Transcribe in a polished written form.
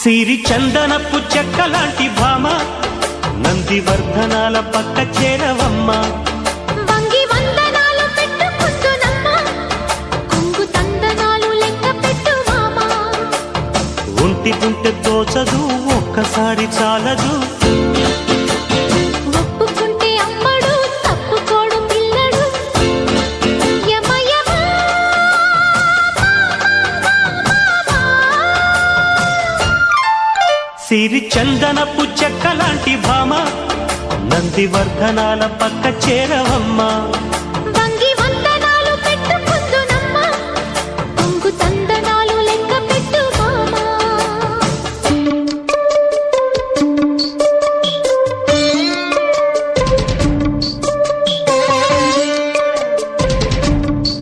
సిరి చందనపు చెక్కలాంటి భామ నందివర్ధనాల పక్క చేరవమ్మ. వంగి వందనాలు పెట్టుకుంటున్నమ్మ, కొంగు తందనాలు లెక్క పెట్టు మామా. ఒంటికుంటే తోచదు ఒక్కసారి చాలదు, ఒప్పుకుంటే అమ్మడు తప్పుకోడు పిల్లడు. యమ యమ సిరి చందనపు చెక్కలాంటి భామ నందివర్ధనాల పక్క చేరవమ్మ.